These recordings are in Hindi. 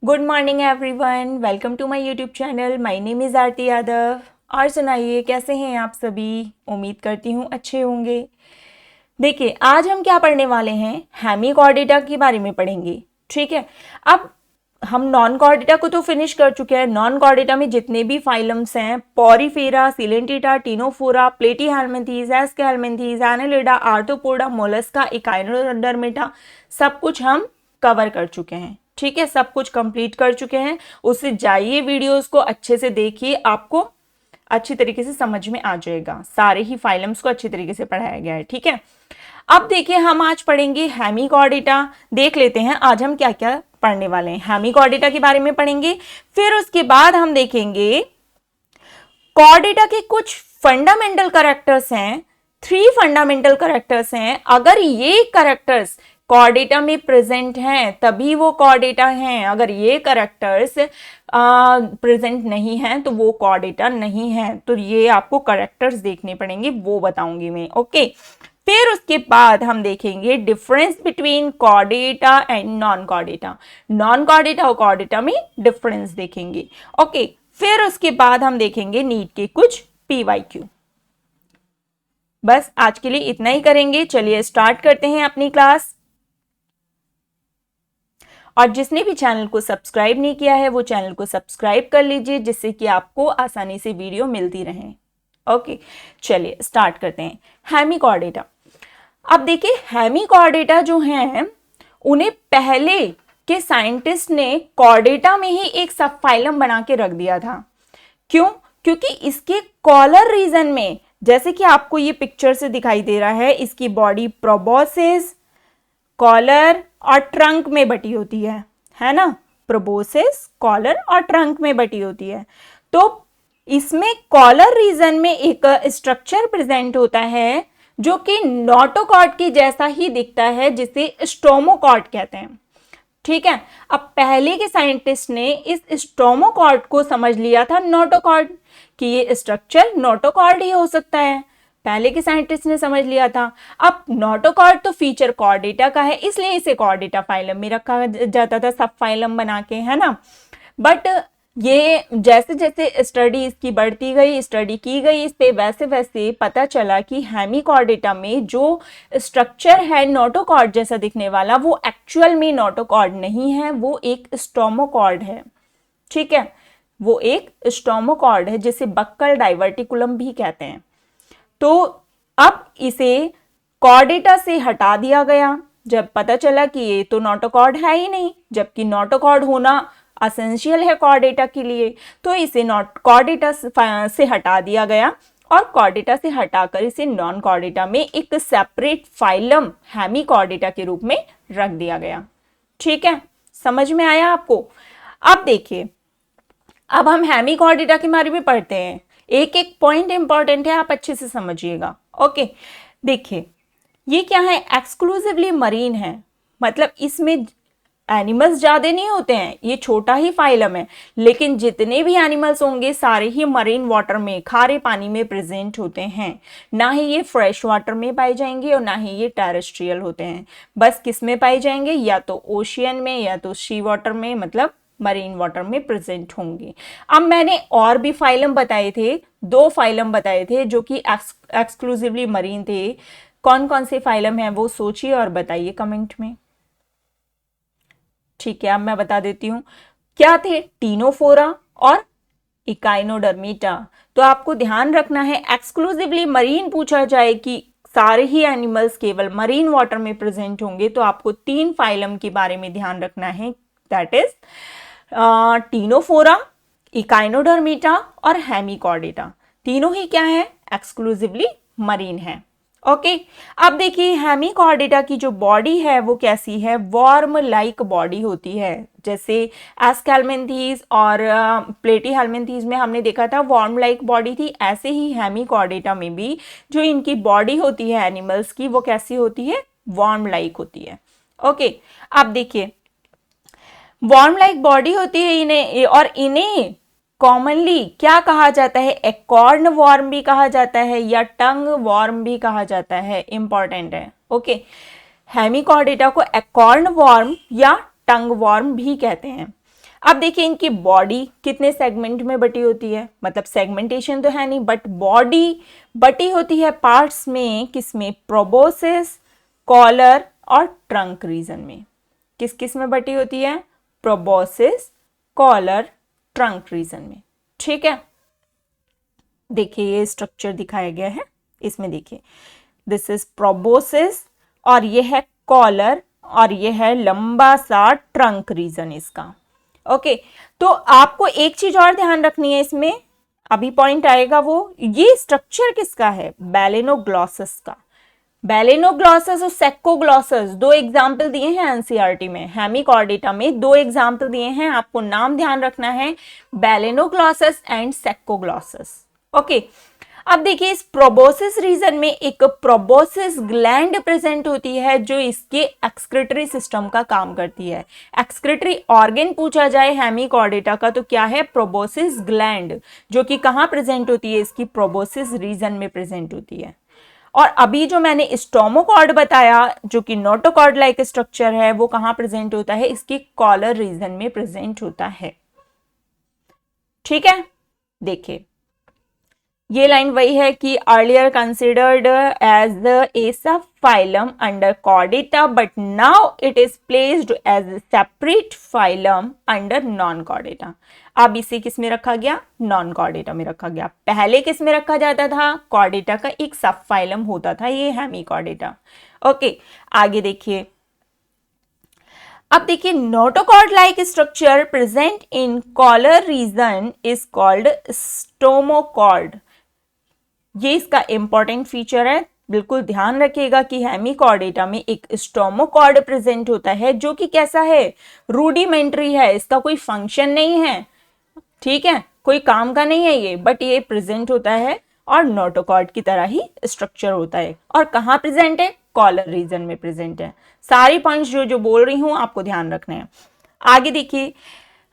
Good morning everyone, welcome to my YouTube channel. My name is Aarti Yadav. और सुनाइए, कैसे हैं आप सभी? उम्मीद करती हूँ अच्छे होंगे। देखिए, आज हम क्या पढ़ने वाले हैं, हेमिकॉर्डेटा के बारे में पढ़ेंगे। ठीक है, अब हम नॉन कॉर्डेटा को तो फिनिश कर चुके हैं। नॉन कॉर्डेटा में जितने भी फाइलम्स हैं, Porifera, Coelenterata, Ctenophora, Platyhelminthes, Aschelminthes, Annelida, Arthropoda, Mollusca, Echinodermata, सब कुछ हम कवर कर चुके हैं। ठीक है, सब कुछ कंप्लीट कर चुके हैं। उससे जाइए, वीडियोस को अच्छे से देखिए, आपको अच्छी तरीके से समझ में आ जाएगा। सारे ही फाइलम्स को अच्छी तरीके से पढ़ाया गया है। ठीक है, अब देखिए, हम आज पढ़ेंगे हेमिकॉर्डेटा। देख लेते हैं आज हम क्या क्या पढ़ने वाले हैं। हेमिकॉर्डेटा के बारे में पढ़ेंगे, फिर उसके बाद हम देखेंगे कॉर्डेटा के कुछ फंडामेंटल कैरेक्टर्स हैं। 3 फंडामेंटल कैरेक्टर्स हैं। अगर ये कैरेक्टर्स कॉर्डेटा में प्रेजेंट हैं तभी वो कॉर्डेटा हैं। अगर ये कैरेक्टर्स प्रेजेंट नहीं हैं तो वो कॉर्डेटा नहीं है। तो ये आपको कैरेक्टर्स देखने पड़ेंगे, वो बताऊंगी मैं। ओके, फिर उसके बाद हम देखेंगे difference between Chordata and non chordata. Non Chordata और कॉर्डेटा में डिफरेंस देखेंगे। ओके, फिर उसके बाद हम देखेंगे नीट के कुछ PYQ। बस आज के लिए इतना ही करेंगे। चलिए स्टार्ट करते हैं अपनी क्लास। और जिसने भी चैनल को सब्सक्राइब नहीं किया है वो चैनल को सब्सक्राइब कर लीजिए, जिससे कि आपको आसानी से वीडियो मिलती रहे। ओके, चलिए स्टार्ट करते हैं। हेमिकॉर्डेटा। अब देखिए, हेमिकॉर्डेटा जो हैं उन्हें पहले के साइंटिस्ट ने कॉर्डेटा में ही एक सब फाइलम बना के रख दिया था। क्यों? क्योंकि इसके कॉलर रीजन में, जैसे कि आपको ये पिक्चर से दिखाई दे रहा है, इसकी बॉडी प्रोबोसिस, कॉलर और ट्रंक में बटी होती है ना। प्रोबोसिस, कॉलर और ट्रंक में बटी होती है। तो इसमें कॉलर रीजन में एक स्ट्रक्चर प्रेजेंट होता है जो कि नोटोकॉर्ड की जैसा ही दिखता है, जिसे स्टोमोकॉर्ड कहते हैं। ठीक है, अब पहले के साइंटिस्ट ने इस स्टोमोकॉर्ड को समझ लिया था नोटोकॉर्ड, कि ये स्ट्रक्चर नोटोकॉर्ड ही हो सकता है। पहले के साइंटिस्ट ने समझ लिया था। अब नोटोकॉर्ड तो फीचर कॉर्डेटा का है, इसलिए इसे कॉर्डेटा फाइलम में रखा जाता था, सब फाइलम बना के, है ना। बट ये जैसे जैसे स्टडी इसकी बढ़ती गई, स्टडी की गई इस पे, वैसे वैसे पता चला कि हेमिकॉर्डेटा में जो स्ट्रक्चर है नोटोकॉर्ड जैसा दिखने वाला, वो एक्चुअल में नोटोकॉर्ड नहीं है, वो एक स्टोमोकॉर्ड है। ठीक है, वो एक स्टोमोकॉर्ड है, जिसे बक्कल डाइवर्टिकुलम भी कहते हैं। तो अब इसे कॉर्डेटा से हटा दिया गया जब पता चला कि ये तो नोटोकॉर्ड है ही नहीं, जबकि नोटोकॉर्ड होना असेंशियल है कॉर्डेटा के लिए। तो इसे कॉर्डेटा से हटा दिया गया और कॉर्डेटा से हटाकर इसे नॉन कॉर्डेटा में एक सेपरेट फाइलम हेमिकॉर्डेटा के रूप में रख दिया गया। ठीक है, समझ में आया आपको? अब देखिए, अब हम हेमिकॉर्डेटा के बारे में पढ़ते हैं। एक एक पॉइंट इंपॉर्टेंट है, आप अच्छे से समझिएगा। ओके, देखिए, ये क्या है, एक्सक्लूसिवली मरीन है, मतलब इसमें एनिमल्स ज्यादा नहीं होते हैं, ये छोटा ही फाइलम है। लेकिन जितने भी एनिमल्स होंगे सारे ही मरीन वाटर में, खारे पानी में प्रेजेंट होते हैं। ना ही ये फ्रेश वाटर में पाए जाएंगे और ना ही ये टेरेस्ट्रियल होते हैं। बस किस में पाए जाएंगे, या तो ओशियन में या तो सी वाटर में, मतलब मरीन वाटर में प्रेजेंट होंगे। अब मैंने और भी फाइलम बताए थे, 2 फाइलम बताए थे जो कि एक्सक्लूसिवली मरीन थे। कौन कौन से फाइलम हैं वो सोचिए और बताइए कमेंट में। ठीक है, अब मैं बता देती हूँ क्या थे। टिनोफोरा और इकाइनोडर्मिटा। तो आपको ध्यान रखना है, एक्सक्लूसिवली मरीन पूछा जाए कि सारे ही एनिमल्स केवल मरीन वाटर में प्रेजेंट होंगे, तो आपको 3 फाइलम के बारे में ध्यान रखना है। दैट इज टिनोफोरा, इकाइनोडर्मिटा और हेमिकॉर्डेटा। तीनों ही क्या है, एक्सक्लूसिवली मरीन है। ओके, अब देखिए, हेमिकॉर्डेटा की जो बॉडी है वो कैसी है, वॉर्म लाइक बॉडी होती है। जैसे एस्केल्मिन्थीज और प्लेटीहेल्मिन्थीज में हमने देखा था वॉर्म लाइक बॉडी थी, ऐसे ही हेमिकॉर्डेटा में भी जो इनकी बॉडी होती है एनिमल्स की, वो कैसी होती है, वॉर्म लाइक होती है। ओके, अब देखिए, वॉर्म लाइक बॉडी होती है इन्हें, और इन्हें कॉमनली क्या कहा जाता है, एकॉर्न वॉर्म भी कहा जाता है या टंग वॉर्म भी कहा जाता है। इंपॉर्टेंट है। ओके, हेमिकॉर्डेटा को एकॉर्न वॉर्म या टंग वॉर्म भी कहते हैं। अब देखिए इनकी बॉडी कितने सेगमेंट में बटी होती है, मतलब सेगमेंटेशन तो है नहीं बट बॉडी बटी होती है पार्ट्स में, किसमें, प्रोबोसिस, कॉलर और ट्रंक रीजन में। किस किस में बटी होती है, प्रोबोसिस, कॉलर, ट्रंक रीजन में। ठीक है, देखिए ये स्ट्रक्चर दिखाया गया है, इसमें देखिए दिस इज प्रोबोसिस और ये है कॉलर और ये है लंबा सा ट्रंक रीजन इसका। ओके, तो आपको एक चीज और ध्यान रखनी है इसमें, अभी पॉइंट आएगा वो, ये स्ट्रक्चर किसका है, बैलेनोग्लॉसस का। बैलेनोग्लॉसस और सेक्कोग्लॉसस दो एग्जाम्पल दिए हैं एनसीईआरटी में, हेमिकॉर्डेटा में दो एग्जाम्पल दिए हैं, आपको नाम ध्यान रखना है, बैलेनोग्लॉसस एंड सेक्कोग्लॉसस। ओके, अब देखिए इस प्रोबोसिस रीजन में एक प्रोबोसिस ग्लैंड प्रेजेंट होती है जो इसके एक्सक्रीटरी सिस्टम का काम करती है। एक्सक्रीटरी ऑर्गन पूछा जाए हेमिकॉर्डेटा का तो क्या है, प्रोबोसिस ग्लैंड, जो कि कहाँ प्रेजेंट होती है, इसकी प्रोबोसिस रीजन में प्रेजेंट होती है। और अभी जो मैंने स्टोमोकॉर्ड बताया जो कि नोटोकॉर्ड लाइक स्ट्रक्चर है, वो कहाँ प्रेजेंट होता है, इसकी कॉलर रीजन में प्रेजेंट होता है। ठीक है, देखिए ये लाइन वही है कि earlier considered as the a sub phylum under Chordata but now it is placed as separate phylum under non Chordata. अब इसे किस में रखा गया, नॉन कॉर्डेटा में रखा गया। पहले किस में रखा जाता था, कॉर्डेटा का एक सब फाइलम होता था ये हेमिकॉर्डेटा। ओके, आगे देखिए, अब देखिए notochord like structure present in collar region is called stomochord. ये इसका इंपॉर्टेंट फीचर है, बिल्कुल ध्यान रखिएगा कि हेमिकॉर्डेटा में एक स्टोमोकॉर्ड प्रेजेंट होता है जो कि कैसा है, रूडिमेंट्री है, इसका कोई फंक्शन नहीं है। ठीक है, कोई काम का नहीं है ये, बट ये प्रेजेंट होता है और नोटोकॉर्ड की तरह ही स्ट्रक्चर होता है। और कहाँ प्रेजेंट है, कॉलर रीजन में प्रेजेंट है। सारी पॉइंट्स जो बोल रही हूं आपको ध्यान रखने हैं। आगे देखिए,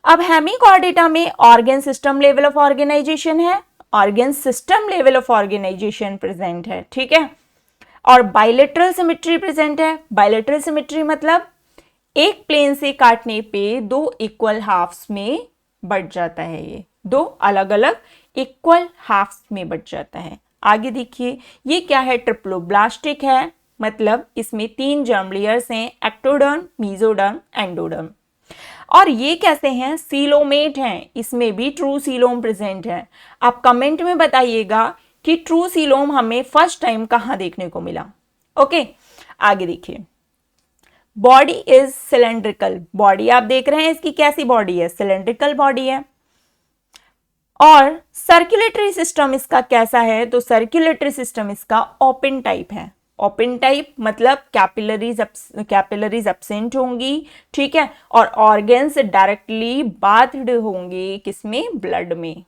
अब हेमिकॉर्डेटा में organ system level of organisation है, organ system level of organisation present है। ठीक है, और बाइलेटरल सिमेट्री प्रेजेंट है। बाइलेटरल सिमेट्री मतलब एक प्लेन से काटने पे दो इक्वल हाफ्स में बट जाता है, ये दो अलग अलग इक्वल हाफ्स में बट जाता है। आगे देखिए ये क्या है, ट्रिप्लोब्लास्टिक है, मतलब इसमें 3 जर्म लेयर्स हैं, एक्टोडर्म, मेसोडर्म, एंडोडर्म। और ये कैसे हैं, सीलोमेट हैं, इसमें भी ट्रू सीलोम प्रेजेंट है। आप कमेंट में बताइएगा कि ट्रू सीलोम हमें फर्स्ट टाइम कहां देखने को मिला। ओके, आगे देखिए, बॉडी इज सिलेंड्रिकल। बॉडी आप देख रहे हैं इसकी कैसी बॉडी है, सिलेंड्रिकल बॉडी है। और सर्कुलेटरी सिस्टम इसका कैसा है, तो सर्कुलेटरी सिस्टम इसका ओपन टाइप है। ओपन टाइप मतलब कैपिलरीज एब्सेंट होंगी। ठीक है, और ऑर्गन्स डायरेक्टली बाथड होंगे किसमें, ब्लड में।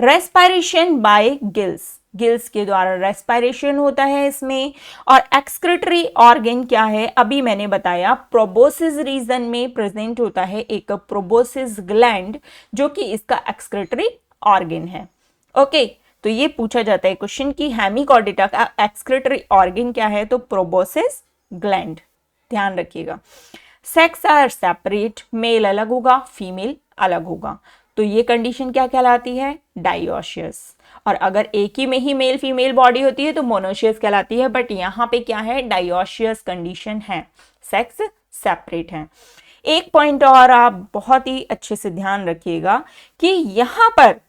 रेस्पिरेशन बाय गिल्स, गिल्स के द्वारा रेस्पिरेशन होता है इसमें। और एक्सक्रीटरी ऑर्गन क्या है, अभी मैंने बताया प्रोबोसिस रीजन में प्रेजेंट होता है एक प्रोबोसिस ग्लैंड जो कि इसका एक्सक्रीटरी ऑर्गन है। ओके, तो ये पूछा जाता है क्वेश्चन कि हेमिकॉर्डेटा का एक्सक्रीटरी ऑर्गन क्या है, तो प्रोबोसिस ग्लैंड। ध्यान रखिएगा, सेक्स आर सेपरेट, मेल अलग होगा, फीमेल अलग होगा, तो ये कंडीशन क्या कहलाती है, डायोशियस। और अगर एक ही में ही मेल फीमेल बॉडी होती है तो मोनोशियस कहलाती है, बट यहाँ पे क्या है, डायोशियस कंडीशन है, सेक्स सेपरेट है। एक पॉइंट और आप बहुत ही अच्छे से ध्यान रखिएगा कि यहाँ पर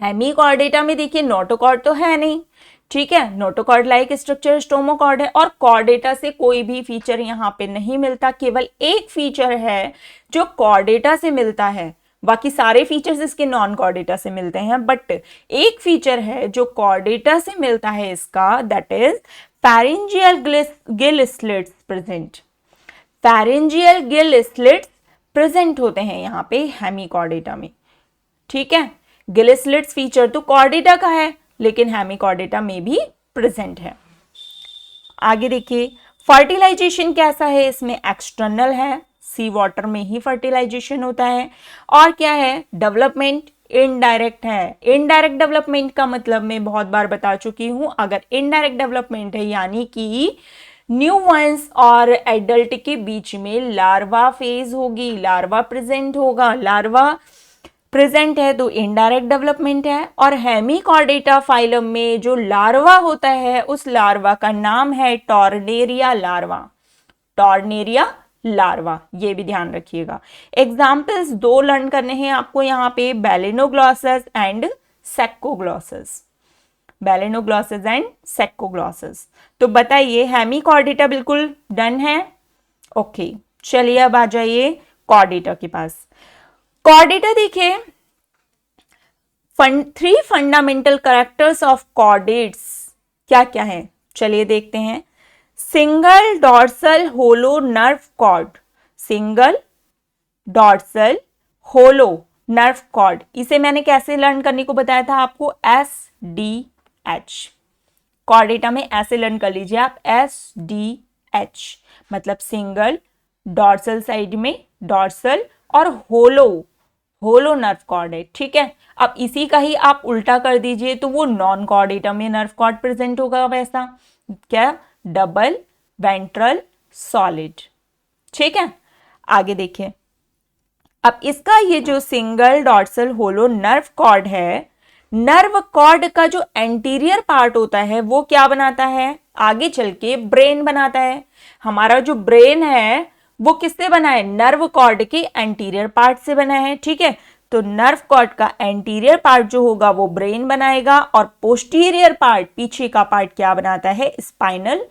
हेमिकॉर्डेटा में देखिए नोटोकॉर्ड तो है नहीं। ठीक है, नोटोकॉर्ड लाइक स्ट्रक्चर स्टोमोकॉर्ड है, और कॉर्डेटा से कोई भी फीचर यहाँ पे नहीं मिलता, केवल एक फीचर है जो कॉर्डेटा से मिलता है, बाकी सारे फीचर्स इसके नॉन कॉर्डेटा से मिलते हैं, बट एक फीचर है जो कॉर्डेटा से मिलता है इसका, that is pharyngeal gill slits present. Pharyngeal gill slits present होते हैं यहाँ पे हेमिकॉर्डेटा में। ठीक है, गिल स्लिट्स फीचर तो कॉर्डेटा का है लेकिन हेमिकॉर्डेटा में भी प्रेजेंट है। आगे देखिए, फर्टिलाइजेशन कैसा है, इसमें एक्सटर्नल है, सी वाटर में ही फर्टिलाइजेशन होता है। और क्या है, डेवलपमेंट इनडायरेक्ट है। इनडायरेक्ट डेवलपमेंट का मतलब मैं बहुत बार बता चुकी हूं, अगर इनडायरेक्ट डेवलपमेंट है यानी कि न्यूबॉर्न्स और एडल्ट के बीच में लार्वा फेज होगी, लार्वा प्रेजेंट होगा, लार्वा प्रेजेंट है तो इनडायरेक्ट डेवलपमेंट है। और हेमिकॉर्डेटा फाइलम में जो लार्वा होता है उस लार्वा का नाम है टॉर्नेरिया लार्वा, टॉर्नेरिया लार्वा, ये भी ध्यान रखिएगा। एग्जाम्पल्स दो लर्न करने हैं आपको यहाँ पे, बेलेनोग्लॉसस एंड सेक्कोग्लॉसस, बेलेनोग्लॉसस एंड सेक्कोग्लॉसस। तो बताइए हेमिकॉर्डेटा बिल्कुल डन है। ओके चलिए अब आ जाइए कॉर्डेटा के पास। कॉर्डेटा देखिए, three fundamental characters of chordates क्या क्या है, चलिए देखते हैं। Single dorsal hollow nerve cord, single dorsal hollow nerve cord, इसे मैंने कैसे लर्न करने को बताया था आपको, SDH। कॉर्डेटा में ऐसे लर्न कर लीजिए आप, SDH मतलब सिंगल, डॉर्सल साइड में डॉर्सल और होलो, होलो नर्व कॉर्ड है, ठीक है। अब इसी का ही आप उल्टा कर दीजिए तो वो नॉन कॉर्डेटा में नर्व कॉर्ड प्रेजेंट होगा, वैसा क्या, डबल वेंट्रल सॉलिड, ठीक है। आगे देखिए, अब इसका ये जो single dorsal hollow nerve cord है, नर्व कॉर्ड का जो एंटीरियर पार्ट होता है वो क्या बनाता है, आगे चल के ब्रेन बनाता है। हमारा जो ब्रेन है वो किससे बना है, नर्व कॉर्ड के एंटीरियर पार्ट से बना है, ठीक है। तो नर्व कॉर्ड का एंटीरियर पार्ट जो होगा वो ब्रेन बनाएगा और पोस्टीरियर पार्ट, पीछे का पार्ट क्या बनाता है, स्पाइनल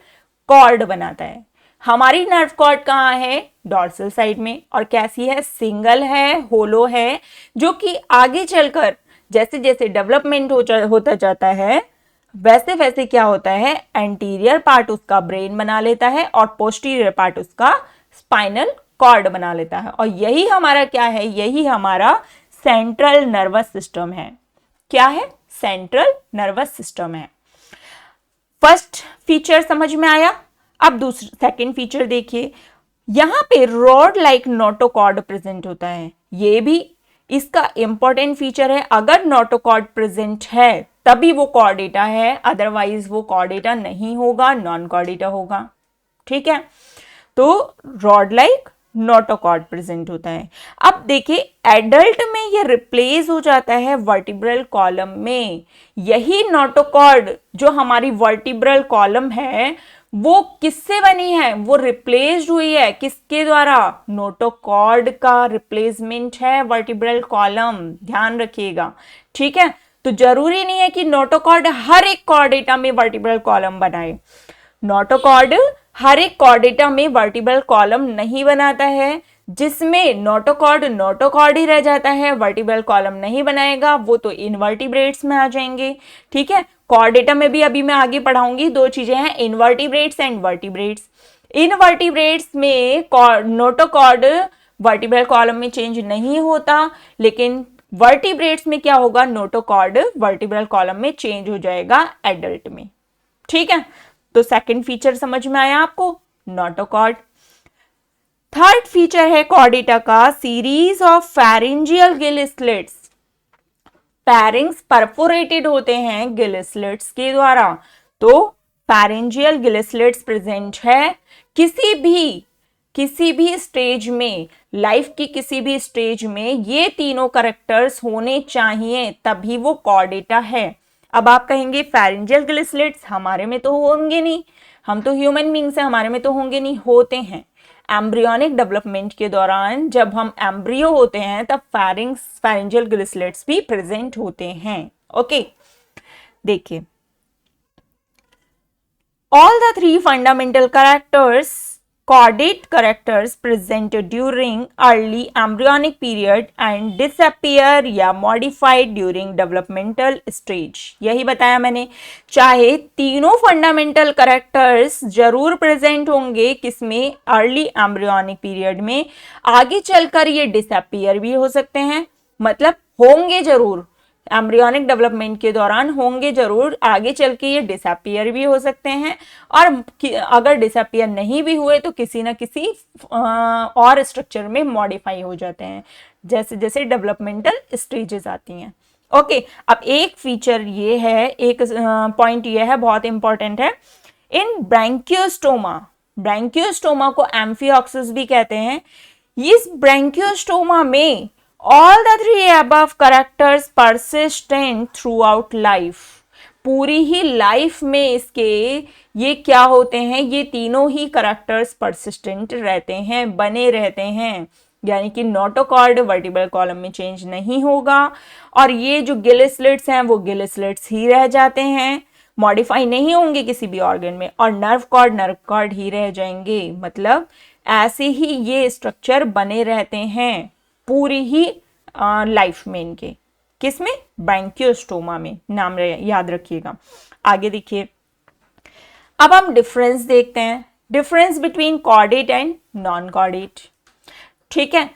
कॉर्ड बनाता है। हमारी नर्व कॉर्ड कहाँ है, डॉर्सल साइड में, और कैसी है, सिंगल है, होलो है, जो कि आगे चलकर जैसे जैसे डेवलपमेंट होता जाता है वैसे वैसे क्या होता है, एंटीरियर पार्ट उसका ब्रेन बना लेता है और पोस्टीरियर पार्ट उसका स्पाइनल कॉर्ड बना लेता है। और यही हमारा क्या है, यही हमारा सेंट्रल नर्वस सिस्टम है। क्या है, सेंट्रल नर्वस सिस्टम है। फर्स्ट फीचर समझ में आया। अब दूसरा सेकंड फीचर देखिए, यहां पे रॉड लाइक नोटोकॉर्ड प्रेजेंट होता है, ये भी इसका इंपॉर्टेंट फीचर है। अगर नोटोकॉर्ड प्रेजेंट है तभी वो कॉर्डेटा है, अदरवाइज वो कॉर्डेटा नहीं होगा, नॉन कॉर्डेटा होगा, ठीक है। तो रॉड लाइक नोटोकॉर्ड प्रेजेंट होता है। अब देखिए एडल्ट में ये रिप्लेस हो जाता है वर्टिब्रल कॉलम में। यही नोटोकॉर्ड जो हमारी वर्टिब्रल कॉलम है वो किससे बनी है, वो रिप्लेस्ड हुई है, किसके द्वारा, नोटोकॉर्ड का रिप्लेसमेंट है वर्टिब्रल कॉलम, ध्यान रखिएगा, ठीक है। तो जरूरी नहीं है कि नोटोकॉर्ड हर एक कॉर्डेटा में वर्टिब्रल कॉलम बनाए, नोटोकॉर्ड हर एक कॉर्डेटा में वर्टिब्रल कॉलम नहीं बनाता है। जिसमें नोटोकॉर्ड ही रह जाता है, वर्टिब्रल कॉलम नहीं बनाएगा, वो तो इनवर्टिब्रेट्स में आ जाएंगे, ठीक है। कॉर्डेटा में भी अभी मैं आगे पढ़ाऊंगी, दो चीजें हैं, इनवर्टिब्रेट्स एंड वर्टिब्रेट्स। इनवर्टिब्रेट्स में नोटोकॉर्ड वर्टिब्रल कॉलम में चेंज नहीं होता, लेकिन वर्टिब्रेट्स में क्या होगा, नोटोकॉर्ड वर्टिब्रल कॉलम में चेंज हो जाएगा एडल्ट में, ठीक है। तो सेकंड फीचर समझ में आया आपको, नोटोकॉर्ड। थर्ड फीचर है कॉर्डेटा का, series of pharyngeal gill slits. पैरिंग्स perforated होते हैं गिल स्लिट्स के द्वारा, तो फेरेंजियल गिल स्लिट्स प्रेजेंट है किसी भी स्टेज में, लाइफ की किसी भी स्टेज में ये तीनों कैरेक्टर्स होने चाहिए तभी वो कॉर्डेटा है। अब आप कहेंगे फेरेंजियल गिल स्लिट्स हमारे में तो होंगे नहीं, हम तो ह्यूमन बींग्स हैं, हमारे में तो होंगे नहीं, होते हैं। एम्ब्रियोनिक डेवलपमेंट के दौरान जब हम एम्ब्रियो होते हैं तब फेरेंजियल गिल स्लिट्स भी प्रेजेंट होते हैं, ओके। देखिए, all the three fundamental chordate characters present during early embryonic period and disappear या modified during developmental stage। यही बताया मैंने, चाहे तीनों फंडामेंटल कैरेक्टर्स जरूर प्रेजेंट होंगे किसमें, अर्ली एम्ब्रियोनिक पीरियड में, आगे चलकर ये डिसअपियर भी हो सकते हैं, मतलब होंगे जरूर, एम्ब्रियोनिक डेवलपमेंट के दौरान होंगे जरूर, आगे चल के ये डिसअपियर भी हो सकते हैं, और अगर डिसअपियर नहीं भी हुए तो किसी ना किसी और स्ट्रक्चर में मॉडिफाई हो जाते हैं जैसे जैसे डेवलपमेंटल स्टेजेस आती हैं, ओके। अब एक फीचर ये है, एक पॉइंट ये है, बहुत इंपॉर्टेंट है, इन ब्रैंकियोस्टोमा, ब्रैंकियोस्टोमा को एम्फिऑक्सिस भी कहते हैं, इस ब्रैंकियोस्टोमा में all the three above characters persistent through out life, पूरी ही लाइफ में इसके ये क्या होते हैं, ये तीनों ही कैरेक्टर्स परसिस्टेंट रहते हैं, बने रहते हैं, यानी कि नोटोकॉर्ड वर्टिब्रल कॉलम में चेंज नहीं होगा, और ये जो गिल स्लिट्स हैं वो गिल स्लिट्स ही रह जाते हैं, मॉडिफाई नहीं होंगे किसी भी ऑर्गन में, और नर्व कॉर्ड ही रह जाएंगे। मतलब ऐसे ही ये स्ट्रक्चर बने रहते हैं पूरी ही लाइफ में इनके, किसमें, ब्रैंकियोस्टोमा में, नाम याद रखिएगा। आगे देखिए, अब हम डिफरेंस देखते हैं, difference between chordate and non chordate. ठीक है,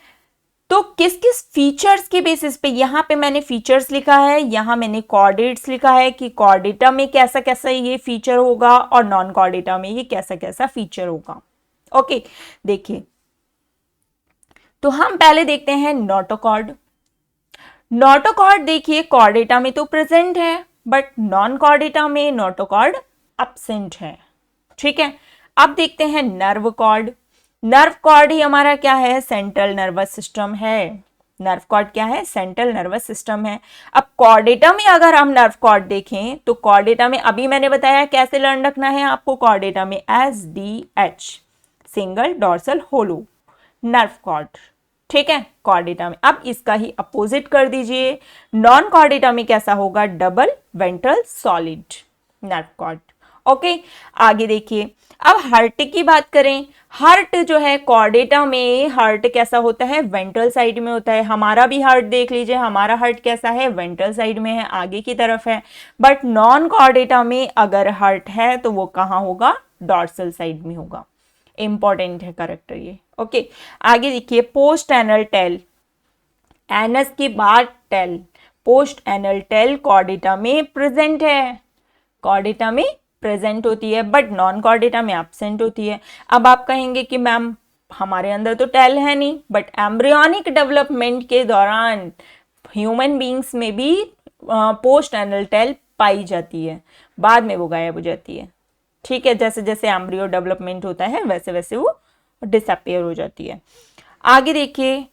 तो किस किस फीचर्स के बेसिस पे, यहां पे मैंने फीचर्स लिखा है, यहां मैंने कॉर्डेट्स लिखा है कि कॉर्डेटा में कैसा कैसा ये फीचर होगा और नॉन कॉर्डेटा में ये कैसा कैसा फीचर होगा। ओके, देखिए, तो हम पहले देखते हैं नोटोकॉर्ड। नोटोकॉर्ड देखिए कॉर्डेटा में तो प्रेजेंट है, बट नॉन कॉर्डेटा में नोटोकॉर्ड एब्सेंट है। ठीक है, अब देखते हैं नर्व कॉर्ड। नर्व कॉर्ड ही हमारा क्या है, सेंट्रल नर्वस सिस्टम है। नर्व कॉर्ड क्या है, सेंट्रल नर्वस सिस्टम है। अब कॉर्डेटा में अगर हम नर्व कॉर्ड देखें तो कॉर्डेटा में अभी मैंने बताया कैसे लर्न रखना है आपको, कॉर्डेटा में SDH, single dorsal hollow nerve cord. ठीक है, कॉर्डेटा में। अब इसका ही अपोजिट कर दीजिए, नॉन कॉर्डेटा में कैसा होगा, double ventral solid nerve cord. Okay, आगे देखिए, अब हार्ट की बात करें, हार्ट जो है कॉर्डेटा में हार्ट कैसा होता है, वेंट्रल साइड में होता है। हमारा भी हार्ट देख लीजिए, हमारा हार्ट कैसा है, वेंट्रल साइड में है, आगे की तरफ है। बट नॉन कॉर्डेटा में अगर हार्ट है तो वो कहाँ होगा, डॉर्सल साइड में होगा। इंपॉर्टेंट है करेक्टर ये। ओके, आगे देखिए, पोस्ट एनल टेल, एनस के बाद tail, post anal tail chordata में प्रेजेंट है, कॉर्डेटा में प्रेजेंट होती है, बट नॉन कॉर्डेटा में एब्सेंट होती है। अब आप कहेंगे कि मैम हमारे अंदर तो टेल है नहीं, बट एम्ब्रियोनिक डेवलपमेंट के दौरान ह्यूमन बींग्स में भी पोस्ट एनल टेल पाई जाती है, बाद में वो गायब हो जाती है। ठीक है, जैसे जैसे एम्ब्रियो डेवलपमेंट होता है वैसे वैसे वो डिसअपियर हो जाती है। आगे देखिए,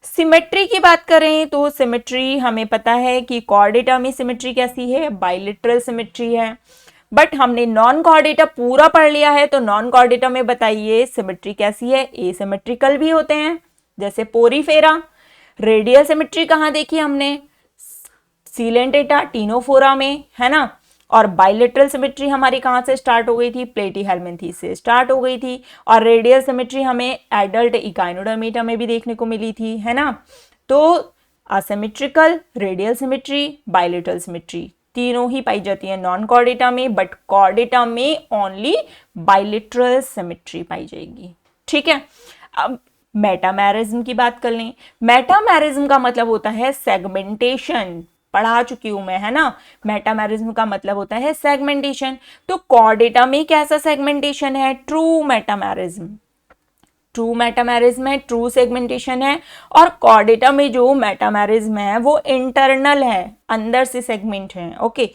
सिमेट्री की बात करें तो सिमेट्री हमें पता है कि कॉर्डेटा में सिमेट्री कैसी है, बाइलेटरल सिमेट्री है। बट हमने नॉन कॉर्डेटा पूरा पढ़ लिया है, तो नॉन कॉर्डेटा में बताइए सिमेट्री कैसी है, एसिमेट्रिकल भी होते हैं जैसे पोरीफेरा। रेडियल सिमेट्री कहाँ देखी हमने, सीलेंटेटा टीनोफोरा में, है ना। और बाइलेटरल सिमेट्री हमारी कहाँ से स्टार्ट हो गई थी, प्लेटीहेल्मिन्थीस से स्टार्ट हो गई थी। और रेडियल सिमेट्री हमें एडल्ट इकाइनोडर्मेटा में भी देखने को मिली थी, है ना। तो asymmetrical, radial symmetry, bilateral symmetry तीनों ही पाई जाती है नॉन कॉर्डेटा में, बट कॉर्डेटा में ओनली बाइलेटरल सिमेट्री पाई जाएगी। ठीक है, अब मेटामेरिज्म की बात कर लें। मेटामेरिज्म का मतलब होता है सेगमेंटेशन, पढ़ा चुकी हूं मैं, है ना। मेटामेरिज्म का मतलब होता है सेगमेंटेशन। तो कॉर्डेटा में कैसा सेगमेंटेशन है, ट्रू मेटामेरिज्म, ट्रू मेटामेरिज्म है, ट्रू सेगमेंटेशन है। और कॉर्डेटा में जो मेटामेरिज्म है वो इंटरनल है, अंदर से सेगमेंट है। ओके,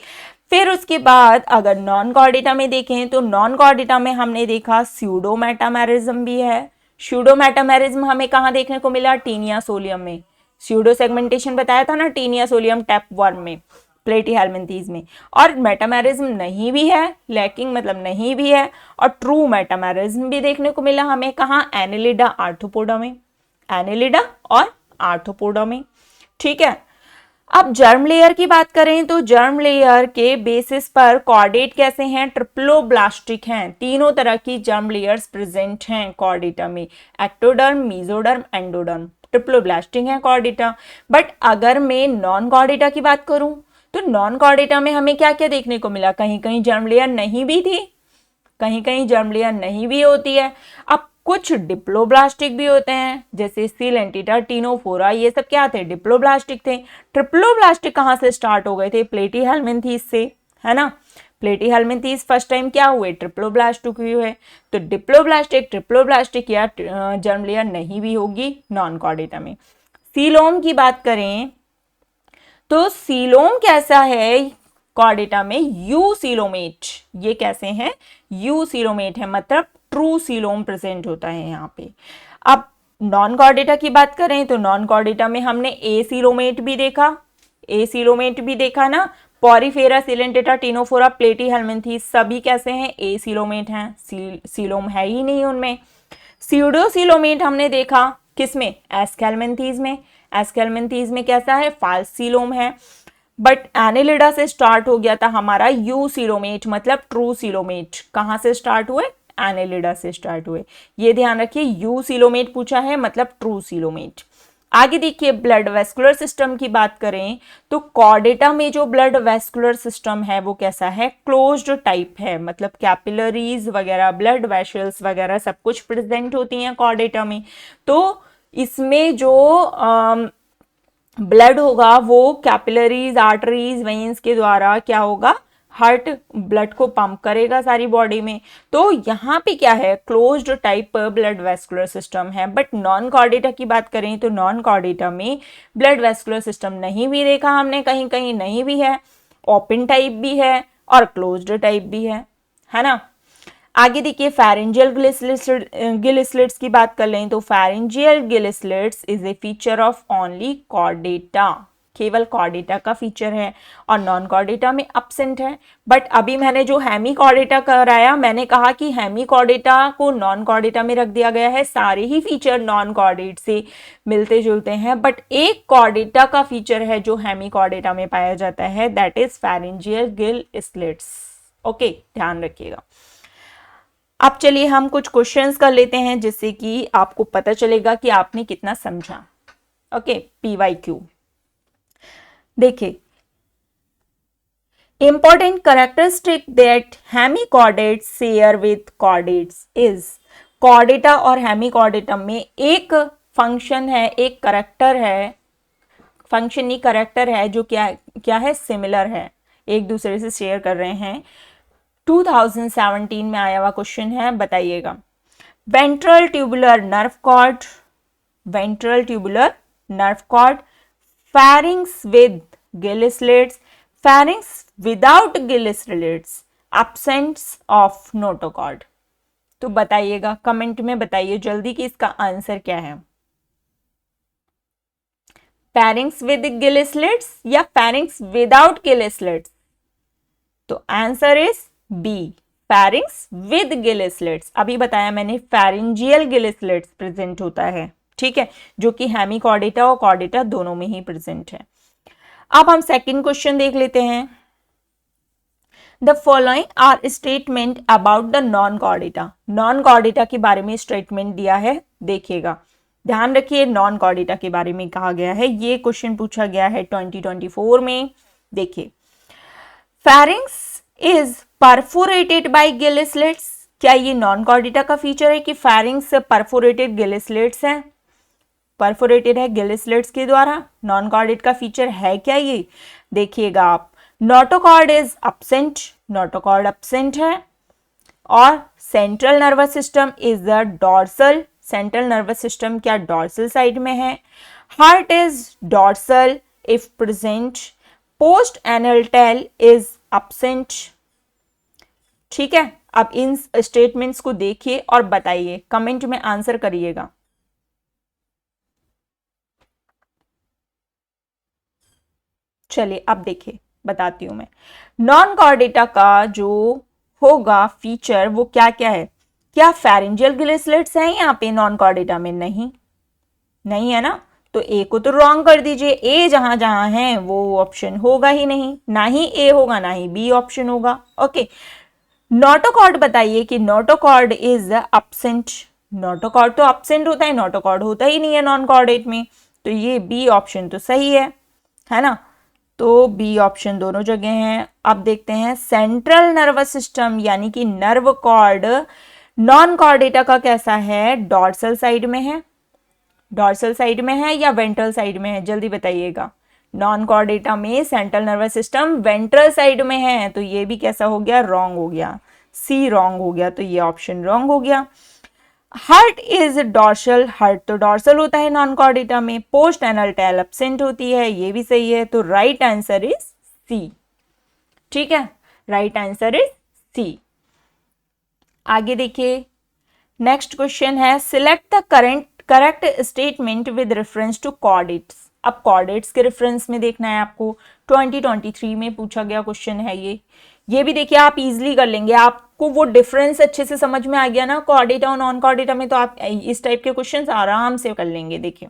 फिर उसके बाद अगर नॉन कॉर्डेटा में देखें तो नॉन कॉर्डेटा में हमने देखा स्यूडो मेटामेरिज्म भी है। स्यूडो मेटामेरिज्म हमें कहाँ देखने को मिला, टीनिया सोलियम में। स्यूडो सेगमेंटेशन बताया था ना टीनिया सोलियम टैप वर्म में, प्लेटीहेल्मिन्थीस में। और मेटामेरिज्म नहीं भी है, लैकिंग मतलब नहीं भी है। और ट्रू मेटामेरिज्म भी देखने को मिला हमें कहाँ, एनेलिडा आर्थ्रोपोडा में, एनेलिडा और आर्थ्रोपोडा में। ठीक है, अब जर्म लेयर की बात करें तो जर्म लेयर के बेसिस पर कॉर्डेट कैसे हैं, ट्रिप्लोब्लास्टिक हैं। तीनों तरह की जर्म लेयर्स प्रेजेंट हैं कॉर्डेटा में, एक्टोडर्म, मेसोडर्म, एंडोडर्म, ट्रिप्लोब्लास्टिक है कॉर्डेटा। बट अगर मैं नॉन कॉर्डेटा की बात करूं तो नॉन कॉर्डेटा में हमें क्या क्या देखने को मिला, कहीं कहीं जर्म लेयर नहीं भी थी, कहीं कहीं जर्म लेयर नहीं भी होती है। अब कुछ डिप्लोब्लास्टिक भी होते हैं, जैसे सीलेंटेटा, टीनोफोरा, ये सब क्या थे, डिप्लोब्लास्टिक थे। ट्रिप्लोब्लास्टिक कहाँ से स्टार्ट हो गए थे, प्लेटीहेल्मिन्थीस से, है ना। प्लेटीहेल्मिन्थीस फर्स्ट टाइम क्या हुए, ट्रिप्लोब्लास्टिक हुए। तो डिप्लोब्लास्टिक, ट्रिप्लोब्लास्टिक या जर्म लेयर नहीं भी होगी नॉन कॉर्डेटा में। सीलोम की बात करें तो सीलोम कैसा है, कॉर्डेटा में यूसिलोमेट, ये कैसे हैं, यूसिलोमेट है, मतलब ट्रू सीलोम प्रेजेंट होता है यहाँ पे। अब नॉन कॉर्डेटा की बात करें तो नॉन कॉर्डेटा में हमने एसीलोमेट भी देखा, एसीलोमेट भी देखा ना, पॉरीफेरा, सिलेंटेटा, टिनोफोरा, प्लेटीहेल्मिन्थीस सभी कैसे हैं, एसीलोमेट हैं, सीलोम है ही नहीं उनमें। स्यूडोसीलोमेट हमने देखा किसमें, एस्केल्मेंथीज में, एस्केल्मेंथीज में कैसा है, फाल्स सीलोम है। बट एनेलिडा से स्टार्ट हो गया था हमारा यूसिलोमेट, मतलब ट्रू सीलोमेट। कहां से स्टार्ट हुए, एनेलिडा से स्टार्ट हुए, ये ध्यान रखिए। यूसिलोमेट पूछा है मतलब ट्रू सीलोमेट। आगे देखिए ब्लड वेस्कुलर सिस्टम की बात करें तो कॉर्डेटा में जो ब्लड वेस्कुलर सिस्टम है वो कैसा है, क्लोज्ड टाइप है, मतलब कैपिलरीज वगैरह, ब्लड वेसल्स वगैरह सब कुछ प्रेजेंट होती हैं कॉर्डेटा में। तो इसमें जो ब्लड होगा वो कैपिलरीज, आर्टरीज, वेन्स के द्वारा क्या होगा, हार्ट ब्लड को पंप करेगा सारी बॉडी में। तो यहाँ पे क्या है, closed type blood vascular system है। बट नॉन कॉर्डेटा की बात करें तो नॉन कॉर्डेटा में ब्लड वेस्कुलर सिस्टम नहीं भी देखा हमने, कहीं कहीं नहीं भी है, ओपन टाइप भी है और क्लोज्ड टाइप भी है ना। आगे देखिए फेरेंजियल गिल स्लिट्स की बात कर लें तो pharyngeal gill slits is a feature of only Chordata, केवल कॉर्डेटा का फीचर है और नॉन कॉर्डेटा में एब्सेंट है। बट अभी मैंने जो हेमी कॉर्डेटा कराया, मैंने कहा कि हेमी कॉर्डेटा को नॉन कॉर्डेटा में रख दिया गया है, सारे ही फीचर नॉन कॉर्डेट से मिलते जुलते हैं। बट एक कॉर्डेटा का फीचर है जो हेमी कॉर्डेटा में पाया जाता है, that is pharyngeal gill slits. Okay, ध्यान रखिएगा। अब चलिए हम कुछ क्वेश्चंस कर लेते हैं जिससे कि आपको पता चलेगा कि आपने कितना समझा। ओके, PYQ देखिए, important characteristic that hemichordates share with chordates is, Chordata और हेमिकॉर्डेटम में एक फंक्शन है, एक करेक्टर है, फंक्शन नहीं करेक्टर है जो क्या है, सिमिलर है, एक दूसरे से शेयर कर रहे हैं। 2017 में आया हुआ क्वेश्चन है, बताइएगा। Ventral tubular nerve cord, ventral tubular nerve cord, pharynx with gill slits, pharynx without gill slits, absence of notochord। तो बताइएगा, कमेंट में बताइए जल्दी कि इसका आंसर क्या है, pharynx with gill slits या pharynx without gill slits। तो answer is B, pharynx with gill slits। अभी बताया मैंने pharyngeal gill slits प्रेजेंट होता है, ठीक है, जो कि हेमिकॉर्डेटा और कॉर्डेटा दोनों में ही प्रेजेंट है। अब हम सेकंड क्वेश्चन देख लेते हैं। The following are statement about the non chordata, non chordata के बारे में स्टेटमेंट दिया है, देखिएगा, ध्यान रखिए। नॉन कॉर्डेटा के बारे में कहा गया है, ये क्वेश्चन पूछा गया है 2024 में। देखिए, pharynx is perforated bye gill slits, क्या ये नॉन कॉर्डेटा का फीचर है कि फेरिंग्स परफोरेटेड गिल स्लिट्स हैं, परफोरेटेड है गिल स्लिट्स के द्वारा, नॉन कॉर्डेट का फीचर है क्या ये, देखिएगा आप। Notochord is absent, notochord absent है। और central nervous system is the dorsal, central nervous system क्या डॉर्सल साइड में है। Heart is dorsal if present, post anal tell is absent, ठीक है। अब इन स्टेटमेंट्स को देखिए और बताइए, कमेंट में आंसर करिएगा। चलिए अब देखिए, बताती हूं मैं। नॉन कॉर्डेटा का जो होगा फीचर वो क्या क्या है, क्या फेरेंजियल गिल स्लिट्स हैं यहाँ पे नॉन कॉर्डेटा में, नहीं, नहीं है ना, तो ए को तो रॉन्ग कर दीजिए। ए जहां जहां है वो ऑप्शन होगा ही नहीं, ना ही ए होगा ना ही बी ऑप्शन होगा। ओके, नोटोकॉर्ड बताइए कि नोटोकॉर्ड इज एब्सेंट, नोटोकॉर्ड तो एब्सेंट होता है, नोटोकॉर्ड होता ही नहीं है नॉन कॉर्डेट में, तो ये बी ऑप्शन तो सही है ना, तो बी ऑप्शन दोनों जगह हैं। अब देखते हैं सेंट्रल नर्वस सिस्टम यानी कि नर्व कॉर्ड नॉन कॉर्डेटा का कैसा है, डॉर्सल साइड में है, डॉर्सल साइड में है या वेंट्रल साइड में है, जल्दी बताइएगा। नॉन कॉर्डेटा में central nervous system ventral side में है, तो ये भी कैसा हो गया, रॉन्ग हो गया, सी रॉन्ग हो गया, तो ये ऑप्शन रॉन्ग हो गया। हार्ट इज डॉर्सल, हार्ट तो डॉर्सल होता है नॉन कॉर्डेटा में, पोस्ट एनल टेल एब्सेंट होती है, ये भी सही है, तो राइट आंसर इज सी, ठीक है, राइट आंसर इज सी। आगे देखिए, नेक्स्ट क्वेश्चन है select the correct statement with reference to coordinates. अब कॉर्डिनेट्स के रेफरेंस में देखना है आपको, 2023 में पूछा गया क्वेश्चन है ये भी देखिए आप इजीली कर लेंगे, आपको वो डिफरेंस अच्छे से समझ में आ गया ना कॉर्डिनेटा और नॉन कॉर्डिनेटा में, तो आप इस टाइप के क्वेश्चंस आराम से कर लेंगे। देखिए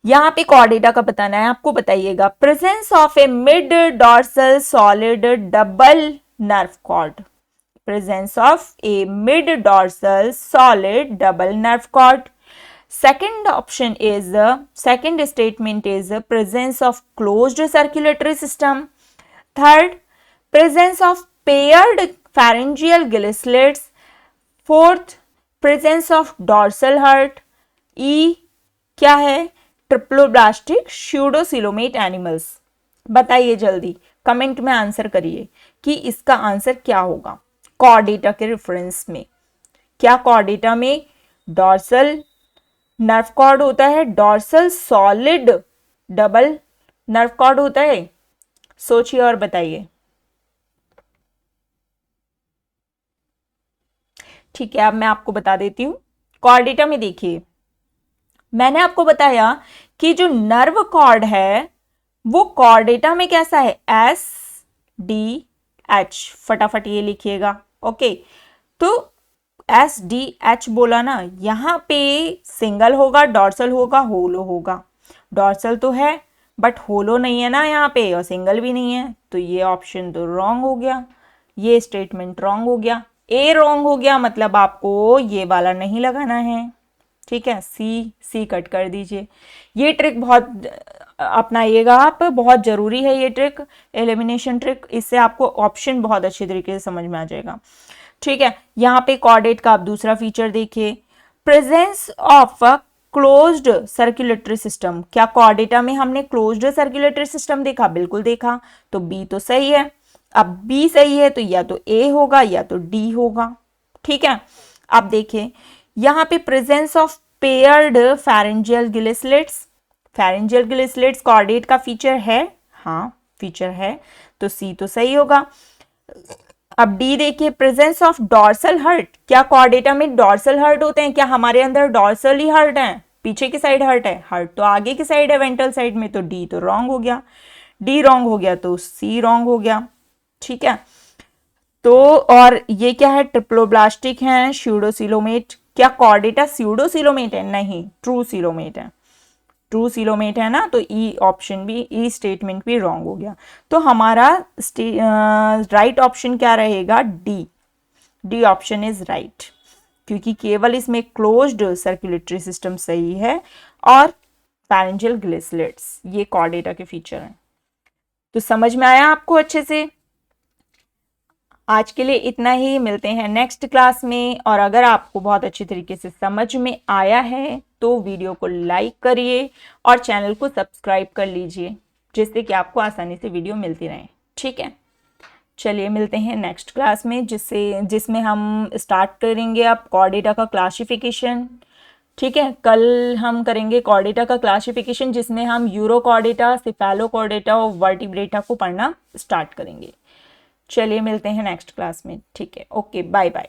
यहाँ पे कॉर्डिनेटा का बताना है आपको, बताइएगा presence of a mid dorsal solid double nerve cord, presence of a mid dorsal solid double nerve cord. Second statement is the presence of closed circulatory system. Third, presence of paired pharyngeal gill slits. Fourth, presence of dorsal heart. E क्या है? Triploblastic pseudocoelomate animals. बताइए जल्दी कमेंट में आंसर करिए कि इसका आंसर क्या होगा कॉर्डिनेटा के रेफरेंस में। क्या कॉर्डिनेटा में डॉर्सल नर्व कॉर्ड होता है, dorsal solid double nerve cord होता है? सोचिए और बताइए। ठीक है, अब मैं आपको बता देती हूं। कॉर्डिनेटा में देखिए मैंने आपको बताया कि जो नर्व कॉर्ड है वो कॉर्डिनेटा में कैसा है, SDH, फटाफट ये लिखिएगा। ओके, तो SDH बोला ना, यहाँ पे सिंगल होगा, डॉर्सल होगा, होलो होगा। डॉर्सल तो है बट होलो नहीं है ना यहाँ पे, और सिंगल भी नहीं है, तो ये ऑप्शन तो रॉन्ग हो गया, ये स्टेटमेंट रॉन्ग हो गया, ए रॉन्ग हो गया, मतलब आपको ये वाला नहीं लगाना है। ठीक है, सी कट कर दीजिए। ये ट्रिक बहुत अपनाइएगा आप, बहुत जरूरी है ये ट्रिक, एलिमिनेशन ट्रिक, इससे आपको ऑप्शन बहुत अच्छे तरीके से समझ में आ जाएगा। ठीक है, यहाँ पे कॉर्डिनेट का आप दूसरा फीचर देखिए, presence of a closed circulatory system. क्या कॉर्डिनेटा में हमने क्लोज्ड सर्कुलेटरी सिस्टम देखा? बिल्कुल देखा, तो बी तो सही है। अब बी सही है तो या तो ए होगा या तो डी होगा। ठीक है, अब देखिए यहाँ पे presence of paired pharyngeal gill slits, pharyngeal gill slits coordinate का फीचर है, हाँ फीचर है, तो सी तो सही होगा। अब डी देखिए, प्रेजेंस ऑफ डॉर्सल हर्ट। क्या कॉर्डिनेटा में डॉर्सल हर्ट होते हैं? क्या हमारे अंदर डॉर्सल ही हर्ट है, पीछे की साइड हर्ट है? हर्ट तो आगे की साइड है, वेंट्रल साइड में, तो डी तो रॉन्ग हो गया। डी रॉन्ग हो गया तो सी रॉन्ग हो गया। ठीक है, तो और ये क्या है, ट्रिप्लोब्लास्टिक है, स्यूडोसिलोमेट। क्या कॉर्डिनेटा स्यूडोसिलोमेट है? नहीं, ट्रू सिलोमेट है, ट्रू सिलोमेट है ना, तो ई ऑप्शन भी, ई स्टेटमेंट भी रॉन्ग हो गया। तो हमारा राइट ऑप्शन क्या रहेगा? D, D option is right, क्योंकि केवल इसमें क्लोज्ड सर्कुलेटरी सिस्टम सही है और पैरेंजियल गिल स्लिट्स, ये कॉर्डिनेटा के फीचर हैं। तो समझ में आया आपको अच्छे से? आज के लिए इतना ही, मिलते हैं नेक्स्ट क्लास में। और अगर आपको बहुत अच्छी तरीके से समझ में आया है तो वीडियो को लाइक करिए और चैनल को सब्सक्राइब कर लीजिए, जिससे कि आपको आसानी से वीडियो मिलती रहे। ठीक है, चलिए मिलते हैं नेक्स्ट क्लास में, जिसमें हम स्टार्ट करेंगे अब कॉर्डिनेटा का क्लासिफिकेशन। ठीक है, कल हम करेंगे कॉर्डिनेटा का क्लासिफिकेशन, जिसमें हम यूरोकॉर्डिनेटा, सिफेलोकॉर्डिनेटा और वर्टिब्रेटा को पढ़ना स्टार्ट करेंगे। चलिए मिलते हैं नेक्स्ट क्लास में। ठीक है, ओके, बाय बाय।